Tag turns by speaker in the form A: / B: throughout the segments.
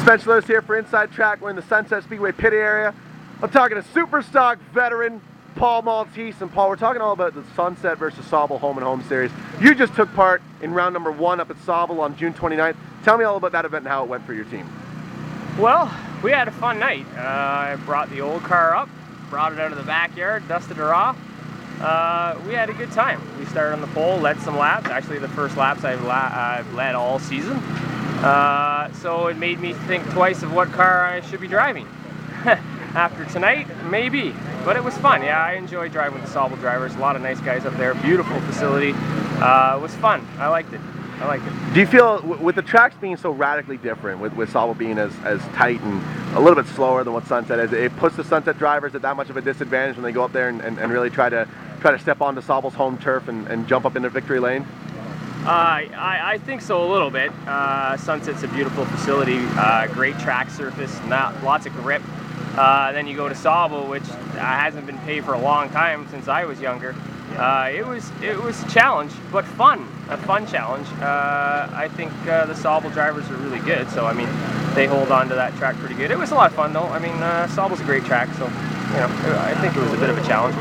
A: Spencer Lewis here for Inside Track. We're in the Sunset Speedway pit area. I'm talking to super stock veteran Paul Maltese. And Paul, we're talking all about the Sunset versus Sauble Home and Home Series. You just took part in round number 1 up at Sauble on June 29th. Tell me all about that event and how it went for your team.
B: Well, we had a fun night. I brought the old car up, brought it out of the backyard, dusted her off. We had a good time. We started on the pole, led some laps. Actually, the first laps I've led all season. So it made me think twice of what car I should be driving. After tonight, maybe. But it was fun. Yeah, I enjoyed driving with the Sauble drivers. A lot of nice guys up there. Beautiful facility. It was fun. I liked it.
A: Do you feel, with the tracks being so radically different, with Sauble being as tight and a little bit slower than what Sunset is, it puts the Sunset drivers at that much of a disadvantage when they go up there and really try to step onto Sauble's home turf and jump up into victory lane?
B: I think so, a little bit. Sunset's a beautiful facility, great track surface, lots of grip. Then you go to Sauble, which hasn't been paved for a long time, since I was younger. It was a challenge, but fun. A fun challenge. I think the Sauble drivers are really good, so I mean, they hold on to that track pretty good. It was a lot of fun though. I mean, Sauble's a great track, so you know, I think it was a bit of a challenge.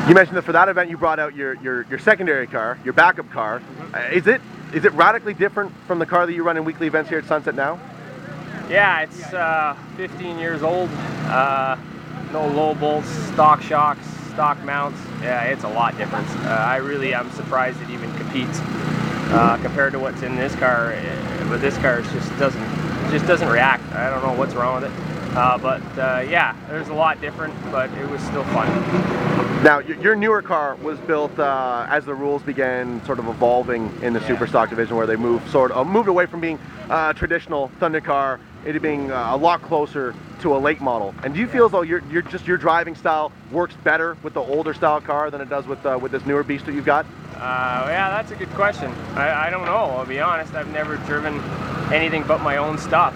A: You mentioned that for that event you brought out your secondary car, your backup car. Is it radically different from the car that you run in weekly events here at Sunset now?
B: Yeah, it's 15 years old. No low bolts, stock shocks, stock mounts. Yeah, it's a lot different. I really am surprised it even competes compared to what's in this car. But this car just doesn't react. I don't know what's wrong with it. Yeah, there's a lot different, but it was still fun.
A: Now, your newer car was built as the rules began sort of evolving in the super stock division, where they moved away from being a traditional Thunder car into being a lot closer to a late model. And do you feel as though your driving style works better with the older style car than it does with this newer beast that you've got?
B: Yeah, that's a good question. I don't know. I'll be honest. I've never driven anything but my own stuff,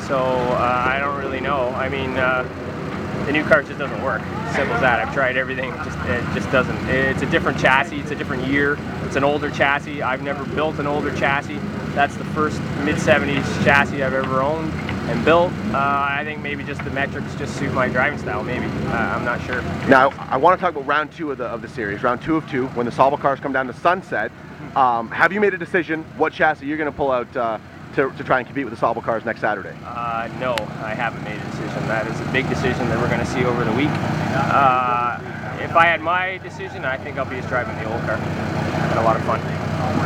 B: so I don't really know. I mean, the new car just doesn't work. Simple as that. I've tried everything. It just doesn't. It's a different chassis. It's a different year. It's an older chassis. I've never built an older chassis. That's the first mid-70s chassis I've ever owned and built. I think maybe just the metrics just suit my driving style, maybe. I'm not sure.
A: Now, I want to talk about round 2 of the series, round 2 of 2, when the Sauble cars come down to Sunset. Have you made a decision what chassis you're going to pull out to try and compete with the Sauble cars next Saturday?
B: No, I haven't made a decision. That is a big decision that we're going to see over the week. If I had my decision, I think I'll be just driving the old car. Had a lot of fun.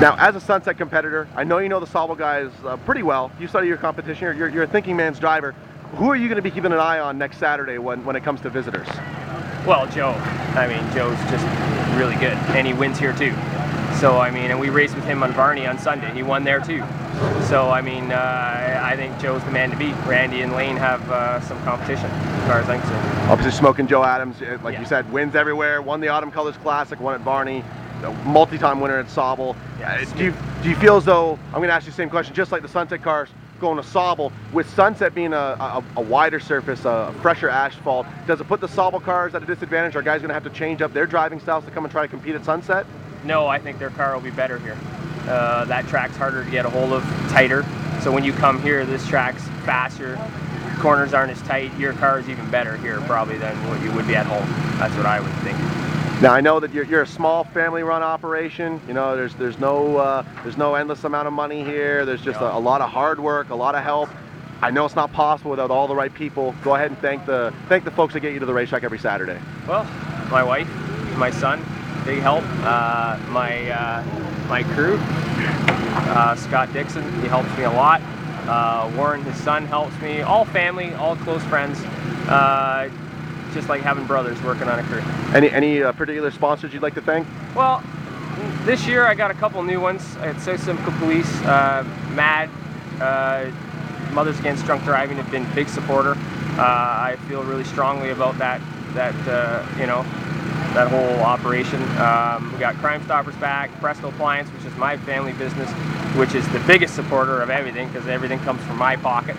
A: Now, as a Sunset competitor, I know you know the Sauble guys pretty well. You study your competition. You're a thinking man's driver. Who are you going to be keeping an eye on next Saturday when it comes to visitors?
B: Well, Joe. I mean, Joe's just really good, and he wins here too. So, I mean, and we raced with him on Varney on Sunday. He won there too. So, I mean, I think Joe's the man to beat. Randy and Lane have some competition, as far as I'm concerned.
A: Obviously, Smoking Joe Adams, like you said, wins everywhere. Won the Autumn Colors Classic, won at Varney, multi-time winner at Sauble.
B: Yes.
A: Do you feel as though, I'm going to ask you the same question, just like the Sunset cars going to Sauble, with Sunset being a wider surface, a fresher asphalt, does it put the Sauble cars at a disadvantage? Are guys going to have to change up their driving styles to come and try to compete at Sunset?
B: No, I think their car will be better here. That track's harder to get a hold of, tighter. So when you come here, this track's faster. Corners aren't as tight. Your car is even better here probably than what you would be at home. That's what I would think.
A: Now, I know that you're a small family-run operation. You know, there's no endless amount of money here. There's just a lot of hard work, a lot of help. I know it's not possible without all the right people. Go ahead and thank the folks that get you to the racetrack every Saturday.
B: Well, my wife, my son, big help. My crew, Scott Dixon, he helps me a lot. Warren, his son, helps me. All family, all close friends. Just like having brothers working on a crew.
A: Any particular sponsors you'd like to thank?
B: Well, this year I got a couple new ones. I had So Simple Police, MAD, Mothers Against Drunk Driving have been a big supporter. I feel really strongly about that whole operation. We got Crime Stoppers back, Presto Appliance, which is my family business, which is the biggest supporter of everything because everything comes from my pocket.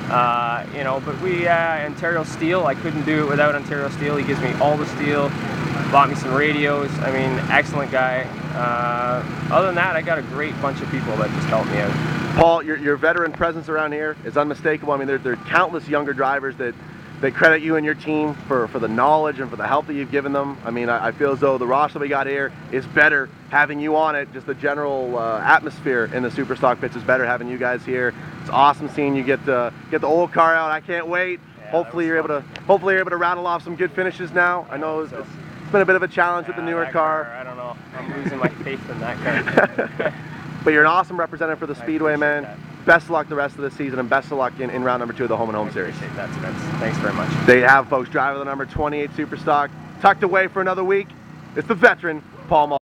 B: But we, Ontario Steel, I couldn't do it without Ontario Steel. He gives me all the steel, bought me some radios. I mean, excellent guy. Other than that, I got a great bunch of people that just helped me out.
A: Paul, your veteran presence around here is unmistakable. I mean, there are countless younger drivers that credit you and your team for the knowledge and for the help that you've given them. I mean, I feel as though the roster we got here is better having you on it. Just the general atmosphere in the Superstock pits is better having you guys here. It's awesome seeing you get the old car out. I can't wait.
B: Yeah,
A: hopefully you're able to rattle off some good finishes now. I know it's been a bit of a challenge with the newer car.
B: I don't know. I'm losing my faith in that car.
A: But you're an awesome representative for the Speedway, man.
B: That.
A: Best of luck the rest of the season, and best of luck in round number 2 of the Home and Home Series.
B: Appreciate that, Spence. Thanks very much.
A: There you have, folks. Driver the number 28 Superstock, tucked away for another week. It's the veteran, Paul Maltese.